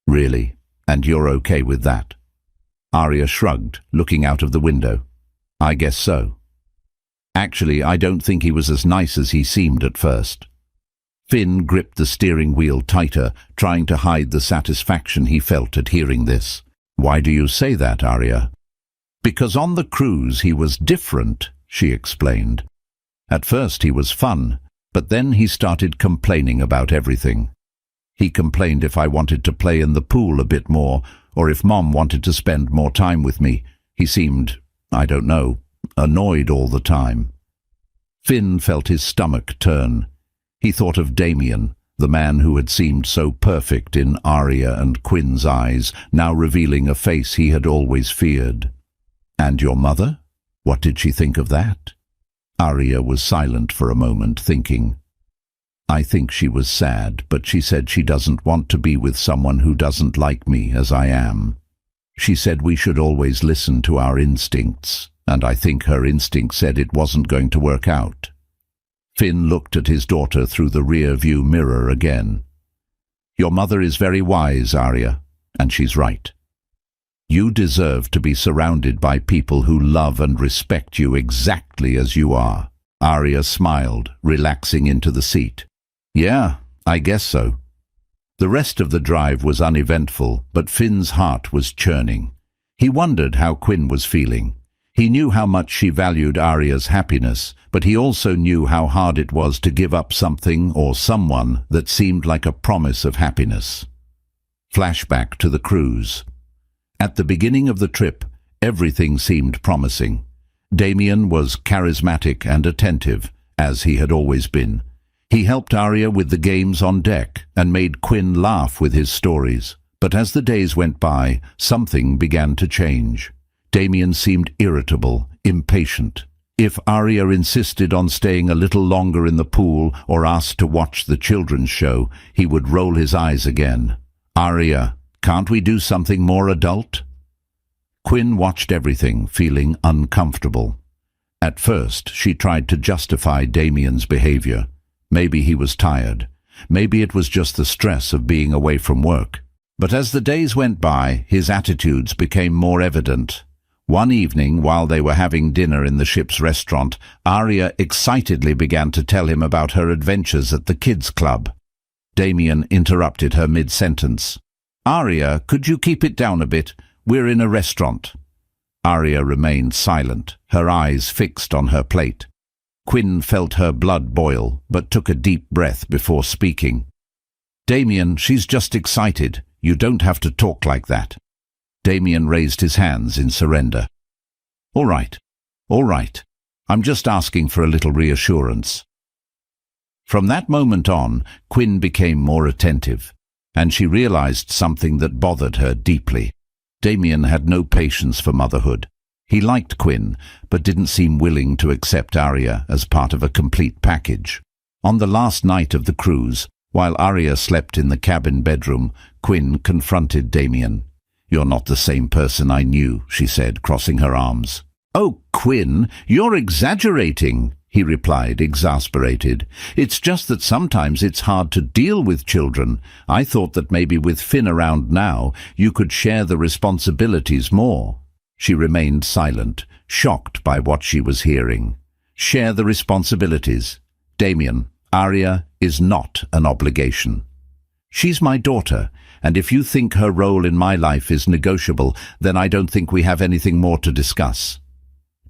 Really? And you're okay with that? Arya shrugged, looking out of the window. I guess so. Actually, I don't think he was as nice as he seemed at first. Finn gripped the steering wheel tighter, trying to hide the satisfaction he felt at hearing this. Why do you say that, Arya? Because on the cruise he was different, she explained. At first he was fun, but then he started complaining about everything. He complained if I wanted to play in the pool a bit more, or if Mom wanted to spend more time with me. He seemed, I don't know, annoyed all the time. Finn felt his stomach turn. He thought of Damien, the man who had seemed so perfect in Arya and Quinn's eyes, now revealing a face he had always feared. And your mother? What did she think of that? Arya was silent for a moment, thinking. I think she was sad, but she said she doesn't want to be with someone who doesn't like me as I am. She said we should always listen to our instincts, and I think her instinct said it wasn't going to work out. Finn looked at his daughter through the rear-view mirror again. Your mother is very wise, Arya, and she's right. You deserve to be surrounded by people who love and respect you exactly as you are. Arya smiled, relaxing into the seat. Yeah, I guess so. The rest of the drive was uneventful, but Finn's heart was churning. He wondered how Quinn was feeling. He knew how much she valued Arya's happiness, but he also knew how hard it was to give up something or someone that seemed like a promise of happiness. Flashback to the cruise. At the beginning of the trip, everything seemed promising. Damien was charismatic and attentive, as he had always been. He helped Arya with the games on deck and made Quinn laugh with his stories. But as the days went by, something began to change. Damien seemed irritable, impatient. If Arya insisted on staying a little longer in the pool or asked to watch the children's show, he would roll his eyes again. "Arya, can't we do something more adult?" Quinn watched everything, feeling uncomfortable. At first, she tried to justify Damien's behavior. Maybe he was tired. Maybe it was just the stress of being away from work. But as the days went by, his attitudes became more evident. One evening, while they were having dinner in the ship's restaurant, Arya excitedly began to tell him about her adventures at the kids' club. Damien interrupted her mid-sentence. "Arya, could you keep it down a bit? We're in a restaurant." Arya remained silent, her eyes fixed on her plate. Quinn felt her blood boil, but took a deep breath before speaking. "Damien, she's just excited. You don't have to talk like that." Damien raised his hands in surrender. All right. I'm just asking for a little reassurance." From that moment on, Quinn became more attentive, and she realized something that bothered her deeply. Damien had no patience for motherhood. He liked Quinn, but didn't seem willing to accept Arya as part of a complete package. On the last night of the cruise, while Arya slept in the cabin bedroom, Quinn confronted Damien. "You're not the same person I knew," she said, crossing her arms. "Oh, Quinn, you're exaggerating," he replied, exasperated. "It's just that sometimes it's hard to deal with children. I thought that maybe with Finn around now, you could share the responsibilities more." She remained silent, shocked by what she was hearing. Share the responsibilities. Damien, Arya is not an obligation. She's my daughter, and if you think her role in my life is negotiable, then I don't think we have anything more to discuss.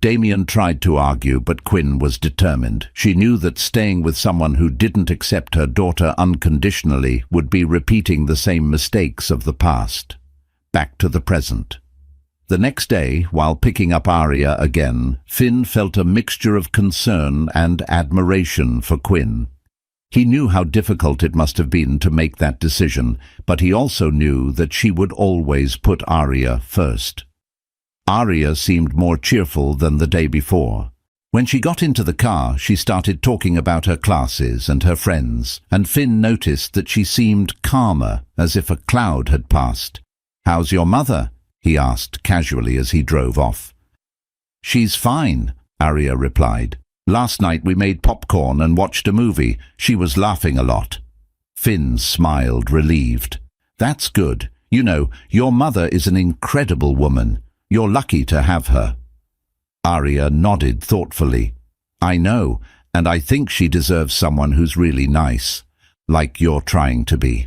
Damien tried to argue, but Quinn was determined. She knew that staying with someone who didn't accept her daughter unconditionally would be repeating the same mistakes of the past. Back to the present. The next day, while picking up Arya again, Finn felt a mixture of concern and admiration for Quinn. He knew how difficult it must have been to make that decision, but he also knew that she would always put Arya first. Arya seemed more cheerful than the day before. When she got into the car, she started talking about her classes and her friends, and Finn noticed that she seemed calmer, as if a cloud had passed. "How's your mother?" he asked casually as he drove off. "She's fine," Arya replied. "Last night we made popcorn and watched a movie. She was laughing a lot." Finn smiled, relieved. "That's good. You know, your mother is an incredible woman. You're lucky to have her." Arya nodded thoughtfully. "I know, and I think she deserves someone who's really nice, like you're trying to be."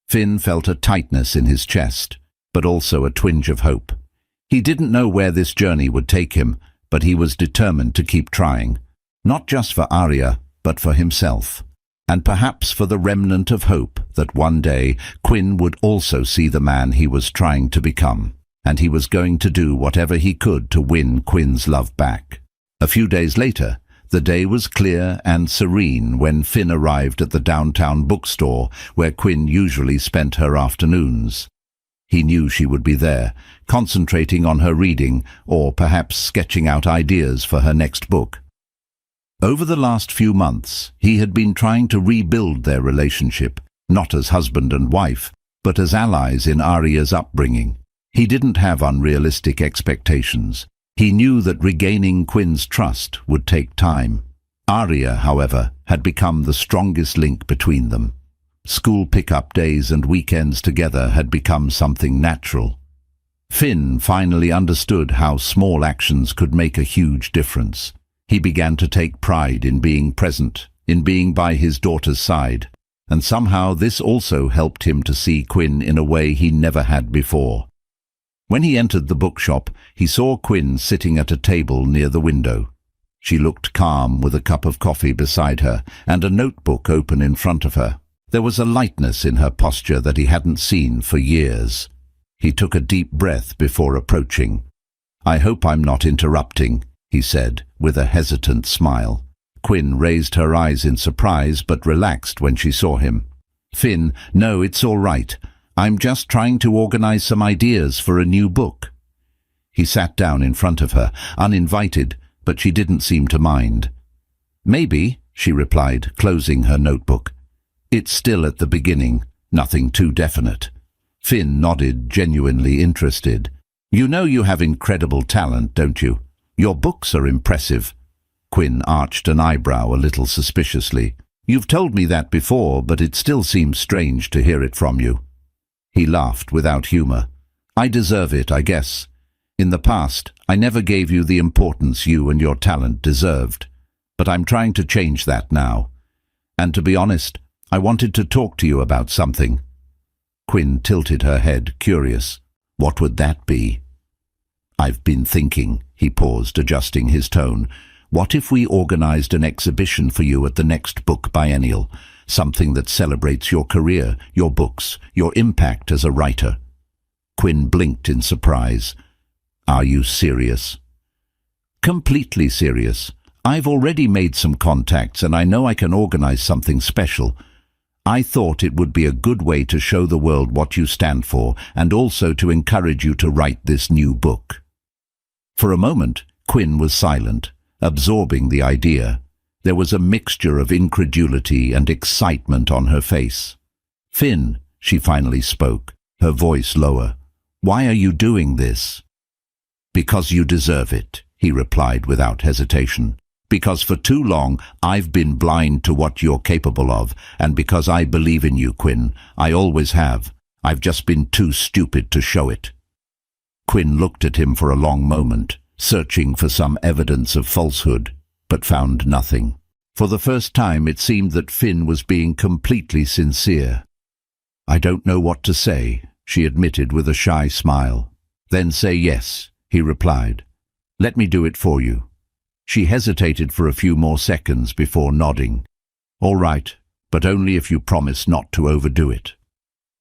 Finn felt a tightness in his chest, but also a twinge of hope. He didn't know where this journey would take him, but he was determined to keep trying. Not just for Arya, but for himself, and perhaps for the remnant of hope that one day Quinn would also see the man he was trying to become, and he was going to do whatever he could to win Quinn's love back. A few days later, the day was clear and serene when Finn arrived at the downtown bookstore where Quinn usually spent her afternoons. He knew she would be there, concentrating on her reading or perhaps sketching out ideas for her next book. Over the last few months, he had been trying to rebuild their relationship, not as husband and wife, but as allies in Arya's upbringing. He didn't have unrealistic expectations. He knew that regaining Quinn's trust would take time. Arya, however, had become the strongest link between them. School pickup days and weekends together had become something natural. Finn finally understood how small actions could make a huge difference. He began to take pride in being present, in being by his daughter's side, and somehow this also helped him to see Quinn in a way he never had before. When he entered the bookshop, he saw Quinn sitting at a table near the window. She looked calm with a cup of coffee beside her and a notebook open in front of her. There was a lightness in her posture that he hadn't seen for years. He took a deep breath before approaching. "I hope I'm not interrupting," he said, with a hesitant smile. Quinn raised her eyes in surprise but relaxed when she saw him. Finn, no, it's all right. I'm just trying to organize some ideas for a new book. He sat down in front of her, uninvited, but she didn't seem to mind. Maybe, she replied, closing her notebook. It's still at the beginning, nothing too definite. Finn nodded, genuinely interested. You know you have incredible talent, don't you? Your books are impressive. Quinn arched an eyebrow a little suspiciously. You've told me that before, but it still seems strange to hear it from you. He laughed without humor. I deserve it, I guess. In the past, I never gave you the importance you and your talent deserved. But I'm trying to change that now. And to be honest, I wanted to talk to you about something. Quinn tilted her head, curious. What would that be? I've been thinking, he paused, adjusting his tone. What if we organized an exhibition for you at the next book biennial? Something that celebrates your career, your books, your impact as a writer. Quinn blinked in surprise. Are you serious? Completely serious. I've already made some contacts and I know I can organize something special. I thought it would be a good way to show the world what you stand for and also to encourage you to write this new book. For a moment, Quinn was silent, absorbing the idea. There was a mixture of incredulity and excitement on her face. Finn, she finally spoke, her voice lower. Why are you doing this? Because you deserve it, he replied without hesitation. Because for too long I've been blind to what you're capable of, and because I believe in you, Quinn. I always have. I've just been too stupid to show it. Quinn looked at him for a long moment, searching for some evidence of falsehood, but found nothing. For the first time it seemed that Finn was being completely sincere. I don't know what to say, she admitted with a shy smile. Then say yes, he replied. Let me do it for you. She hesitated for a few more seconds before nodding. All right, but only if you promise not to overdo it.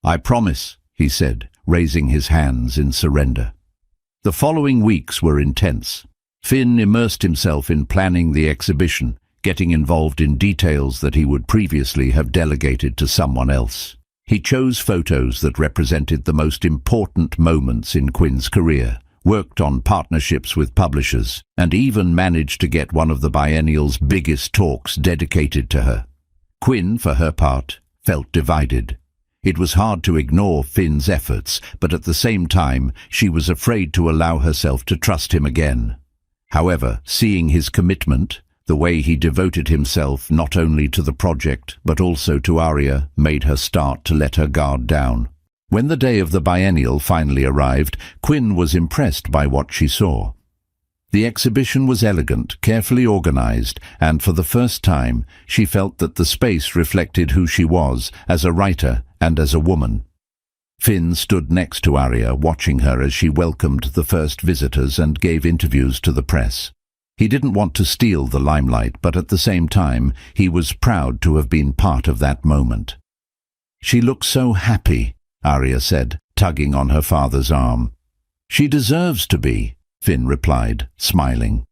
I promise, he said, raising his hands in surrender. The following weeks were intense. Finn immersed himself in planning the exhibition, getting involved in details that he would previously have delegated to someone else. He chose photos that represented the most important moments in Quinn's career, worked on partnerships with publishers, and even managed to get one of the biennial's biggest talks dedicated to her. Quinn, for her part, felt divided. It was hard to ignore Finn's efforts, but at the same time, she was afraid to allow herself to trust him again. However, seeing his commitment, the way he devoted himself not only to the project but also to Arya, made her start to let her guard down. When the day of the biennial finally arrived, Quinn was impressed by what she saw. The exhibition was elegant, carefully organized, and for the first time, she felt that the space reflected who she was as a writer and as a woman. Finn stood next to Arya, watching her as she welcomed the first visitors and gave interviews to the press. He didn't want to steal the limelight, but at the same time, he was proud to have been part of that moment. She looked so happy, Arya said, tugging on her father's arm. She deserves to be, Finn replied, smiling.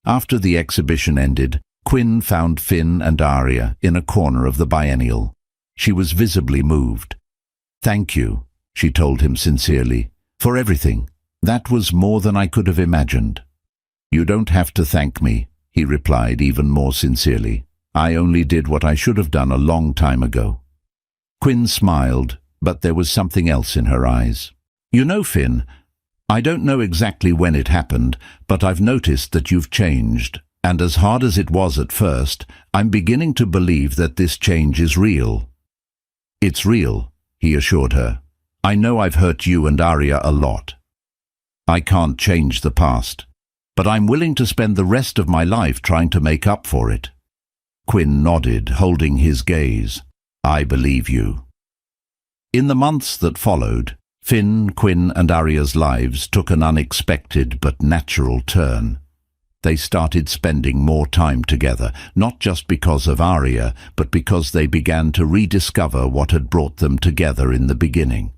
After the exhibition ended, Quinn found Finn and Arya in a corner of the biennial. She was visibly moved. Thank you, she told him sincerely, for everything. That was more than I could have imagined. You don't have to thank me, he replied even more sincerely. I only did what I should have done a long time ago. Quinn smiled, but there was something else in her eyes. You know, Finn, I don't know exactly when it happened, but I've noticed that you've changed. And as hard as it was at first, I'm beginning to believe that this change is real. It's real, he assured her. I know I've hurt you and Arya a lot. I can't change the past, but I'm willing to spend the rest of my life trying to make up for it. Quinn nodded, holding his gaze. I believe you. In the months that followed, Finn, Quinn and Arya's lives took an unexpected but natural turn. They started spending more time together, not just because of Arya, but because they began to rediscover what had brought them together in the beginning.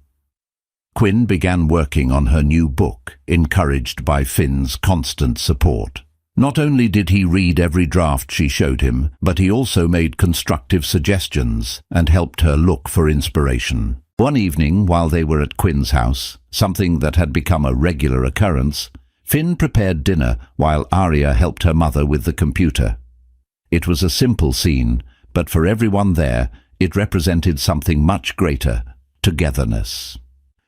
Quinn began working on her new book, encouraged by Finn's constant support. Not only did he read every draft she showed him, but he also made constructive suggestions and helped her look for inspiration. One evening, while they were at Quinn's house, something that had become a regular occurrence, Finn prepared dinner while Arya helped her mother with the computer. It was a simple scene, but for everyone there, it represented something much greater: togetherness.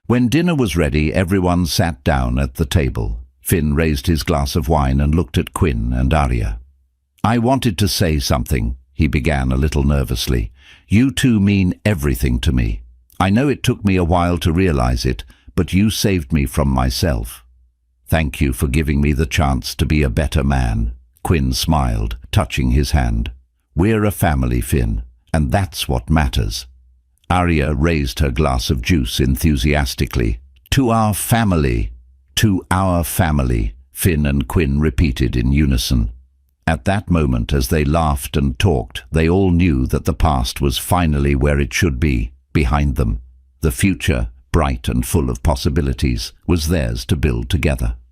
When dinner was ready, everyone sat down at the table. Finn raised his glass of wine and looked at Quinn and Arya. "I wanted to say something," he began a little nervously. "You two mean everything to me. I know it took me a while to realize it, but you saved me from myself. Thank you for giving me the chance to be a better man." Quinn smiled, touching his hand. "We're a family, Finn, and that's what matters." Arya raised her glass of juice enthusiastically. "To our family! To our family!" Finn and Quinn repeated in unison. At that moment, as they laughed and talked, they all knew that the past was finally where it should be, behind them. The future, bright and full of possibilities, was theirs to build together.